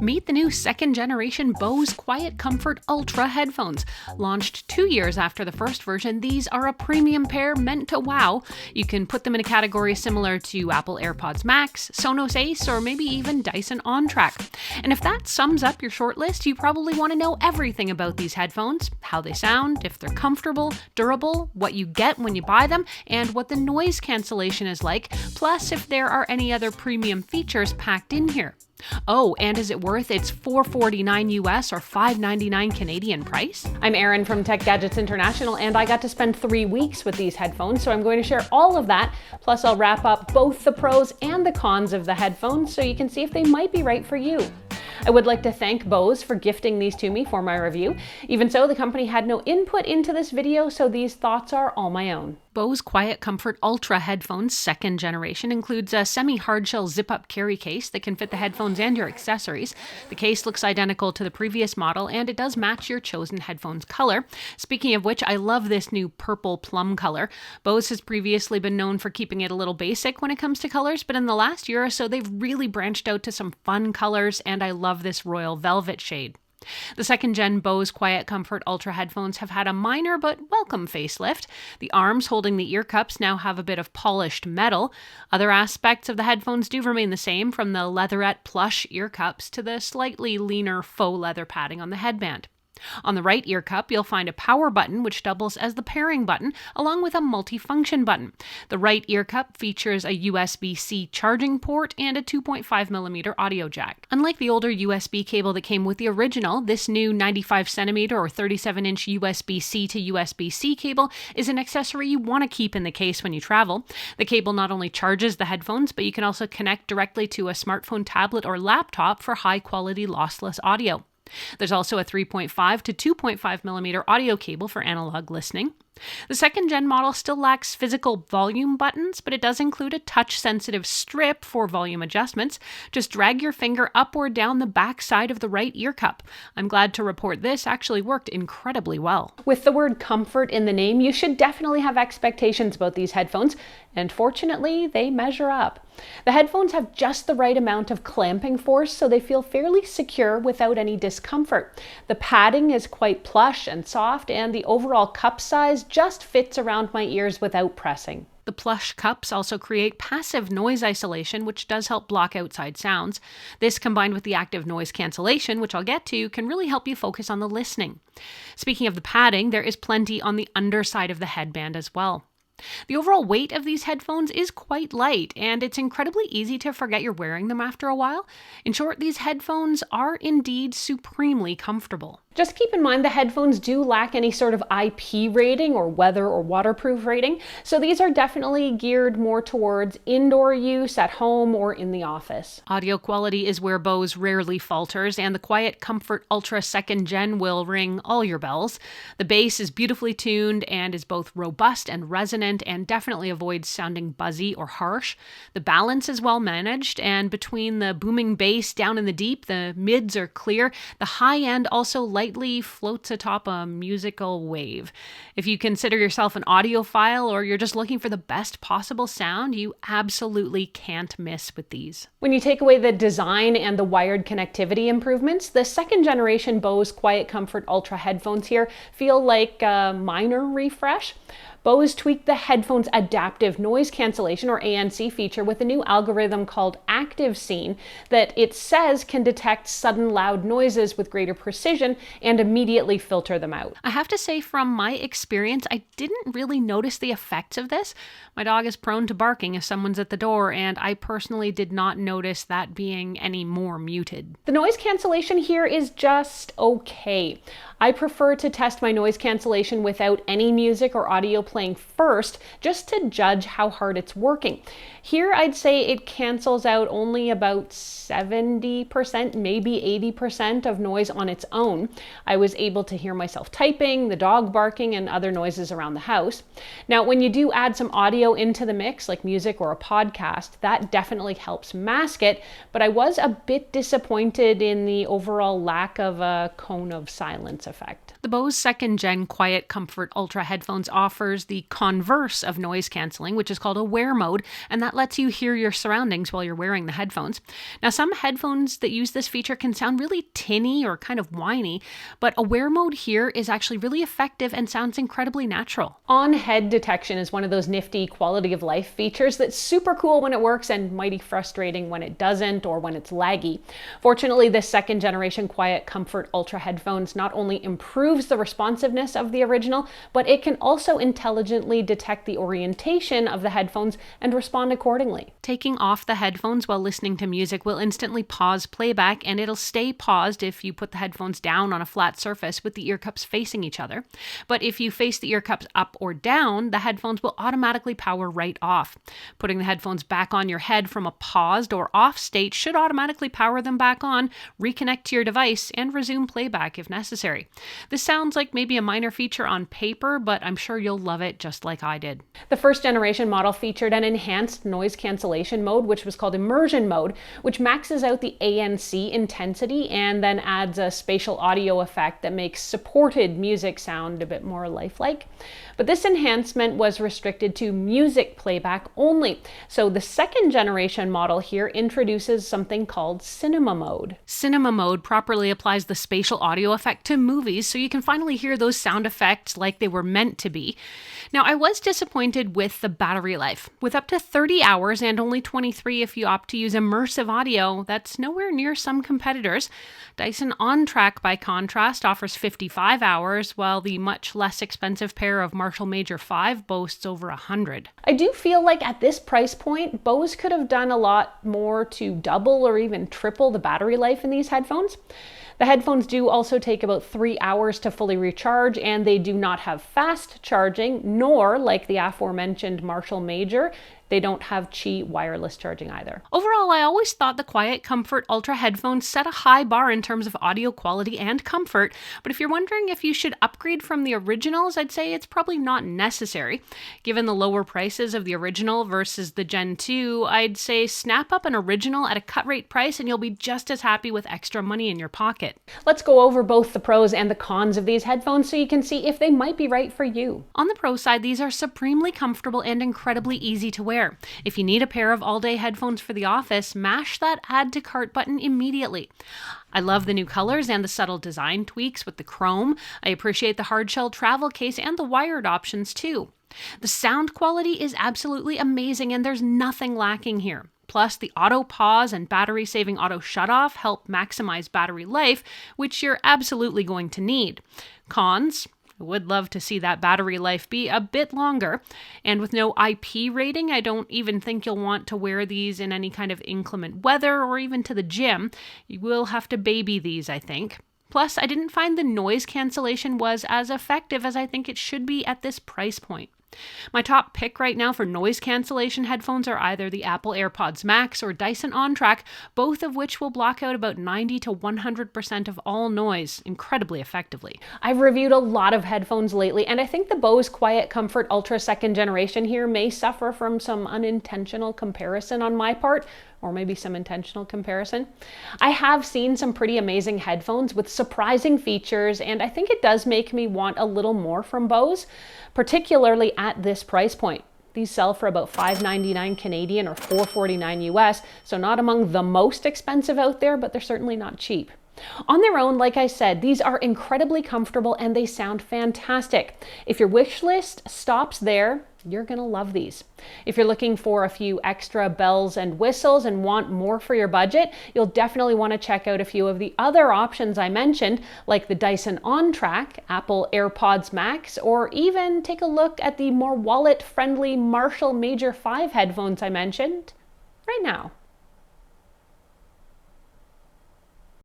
Meet the new second-generation Bose QuietComfort Ultra headphones. Launched 2 years after the first version, these are a premium pair meant to wow. You can put them in a category similar to Apple AirPods Max, Sonos Ace, or maybe even Dyson OnTrack. And if that sums up your shortlist, you probably want to know everything about these headphones, how they sound, if they're comfortable, durable, what you get when you buy them, and what the noise cancellation is like, plus if there are any other premium features packed in here. Oh, and is it worth its $449 US or $599 Canadian price? I'm Erin from Tech Gadgets International, and I got to spend 3 weeks with these headphones, so I'm going to share all of that. Plus, I'll wrap up both the pros and the cons of the headphones so you can see if they might be right for you. I would like to thank Bose for gifting these to me for my review. Even so, the company had no input into this video, so these thoughts are all my own. Bose QuietComfort Ultra headphones second generation includes a semi-hardshell zip-up carry case that can fit the headphones and your accessories. The case looks identical to the previous model, and it does match your chosen headphones color. Speaking of which, I love this new purple plum color. Bose has previously been known for keeping it a little basic when it comes to colors, but in the last year or so, they've really branched out to some fun colors, and I love this royal velvet shade. The second-gen Bose QuietComfort Ultra headphones have had a minor but welcome facelift. The arms holding the ear cups now have a bit of polished metal. Other aspects of the headphones do remain the same, from the leatherette plush ear cups to the slightly leaner faux leather padding on the headband. On the right ear cup, you'll find a power button which doubles as the pairing button, along with a multifunction button. The right ear cup features a USB-C charging port and a 2.5mm audio jack. Unlike the older USB cable that came with the original, this new 95cm or 37-inch USB-C to USB-C cable is an accessory you want to keep in the case when you travel. The cable not only charges the headphones, but you can also connect directly to a smartphone, tablet, or laptop for high-quality lossless audio. There's also a 3.5 to 2.5mm audio cable for analog listening. The second-gen model still lacks physical volume buttons, but it does include a touch-sensitive strip for volume adjustments. Just drag your finger up or down the back side of the right ear cup. I'm glad to report this actually worked incredibly well. With the word comfort in the name, you should definitely have expectations about these headphones, and fortunately, they measure up. The headphones have just the right amount of clamping force, so they feel fairly secure without any discomfort. The padding is quite plush and soft, and the overall cup size just fits around my ears without pressing. The plush cups also create passive noise isolation, which does help block outside sounds. This, combined with the active noise cancellation, which I'll get to, can really help you focus on the listening. Speaking of the padding, there is plenty on the underside of the headband as well. The overall weight of these headphones is quite light, and it's incredibly easy to forget you're wearing them after a while. In short, these headphones are indeed supremely comfortable. Just keep in mind the headphones do lack any sort of IP rating or weather or waterproof rating, so these are definitely geared more towards indoor use at home or in the office. Audio quality is where Bose rarely falters, and the QuietComfort Ultra 2nd Gen will ring all your bells. The bass is beautifully tuned and is both robust and resonant, and definitely avoids sounding buzzy or harsh. The balance is well managed, and between the booming bass down in the deep, the mids are clear. The high end also lightly floats atop a musical wave. If you consider yourself an audiophile or you're just looking for the best possible sound, you absolutely can't miss with these. When you take away the design and the wired connectivity improvements, the second generation Bose QuietComfort Ultra headphones here feel like a minor refresh. Bose tweaked the headphone's adaptive noise cancellation or ANC feature with a new algorithm called Active Scene that it says can detect sudden loud noises with greater precision and immediately filter them out. I have to say, from my experience, I didn't really notice the effects of this. My dog is prone to barking if someone's at the door, and I personally did not notice that being any more muted. The noise cancellation here is just okay. I prefer to test my noise cancellation without any music or audio playing first, just to judge how hard it's working. Here, I'd say it cancels out only about 70%, maybe 80% of noise on its own. I was able to hear myself typing, the dog barking, and other noises around the house. Now, when you do add some audio into the mix, like music or a podcast, that definitely helps mask it, but I was a bit disappointed in the overall lack of a cone of silence effect. The Bose 2nd Gen QuietComfort Ultra headphones offers features the converse of noise canceling, which is called a wear mode, and that lets you hear your surroundings while you're wearing the headphones. Now, some headphones that use this feature can sound really tinny or kind of whiny, but a wear mode here is actually really effective and sounds incredibly natural. On-head detection is one of those nifty quality of life features that's super cool when it works and mighty frustrating when it doesn't or when it's laggy. Fortunately, this second generation QuietComfort Ultra headphones not only improves the responsiveness of the original, but it can also intelligently detect the orientation of the headphones and respond accordingly. Taking off the headphones while listening to music will instantly pause playback, and it'll stay paused if you put the headphones down on a flat surface with the ear cups facing each other. But if you face the ear cups up or down, the headphones will automatically power right off. Putting the headphones back on your head from a paused or off state should automatically power them back on, reconnect to your device, and resume playback if necessary. This sounds like maybe a minor feature on paper, but I'm sure you'll love it just like I did. The first generation model featured an enhanced noise cancellation mode, which was called immersion mode, which maxes out the ANC intensity and then adds a spatial audio effect that makes supported music sound a bit more lifelike. But this enhancement was restricted to music playback only. So the second generation model here introduces something called cinema mode. Cinema mode properly applies the spatial audio effect to movies, so you can finally hear those sound effects like they were meant to be. Now, I was disappointed with the battery life. With up to 30 hours and only 23 if you opt to use immersive audio, that's nowhere near some competitors. Dyson OnTrack, by contrast, offers 55 hours, while the much less expensive pair of Marshall Major 5 boasts over 100. I do feel like at this price point, Bose could have done a lot more to double or even triple the battery life in these headphones. The headphones do also take about 3 hours to fully recharge, and they do not have fast charging, nor, like the aforementioned Marshall Major, they don't have Qi wireless charging either. Overall, I always thought the QuietComfort Ultra headphones set a high bar in terms of audio quality and comfort, but if you're wondering if you should upgrade from the originals, I'd say it's probably not necessary. Given the lower prices of the original versus the Gen 2, I'd say snap up an original at a cut rate price and you'll be just as happy with extra money in your pocket. Let's go over both the pros and the cons of these headphones so you can see if they might be right for you. On the pro side, these are supremely comfortable and incredibly easy to wear. If you need a pair of all-day headphones for the office, mash that add to cart button immediately. I love the new colors and the subtle design tweaks with the chrome. I appreciate the hard-shell travel case and the wired options too. The sound quality is absolutely amazing and there's nothing lacking here. Plus, the auto pause and battery-saving auto shut-off help maximize battery life, which you're absolutely going to need. Cons: I would love to see that battery life be a bit longer. And with no IP rating, I don't even think you'll want to wear these in any kind of inclement weather or even to the gym. You will have to baby these, I think. Plus, I didn't find the noise cancellation was as effective as I think it should be at this price point. My top pick right now for noise cancellation headphones are either the Apple AirPods Max or Dyson OnTrack, both of which will block out about 90 to 100% of all noise incredibly effectively. I've reviewed a lot of headphones lately, and I think the Bose QuietComfort Ultra 2nd generation here may suffer from some unintentional comparison on my part, or maybe some intentional comparison. I have seen some pretty amazing headphones with surprising features, and I think it does make me want a little more from Bose, particularly at this price point. These sell for about $5.99 Canadian or $4.49 US, so not among the most expensive out there, but they're certainly not cheap. On their own, like I said, these are incredibly comfortable and they sound fantastic. If your wish list stops there, you're gonna love these. If you're looking for a few extra bells and whistles and want more for your budget, you'll definitely want to check out a few of the other options I mentioned, like the Dyson OnTrack, Apple AirPods Max, or even take a look at the more wallet-friendly Marshall Major 5 headphones I mentioned right now.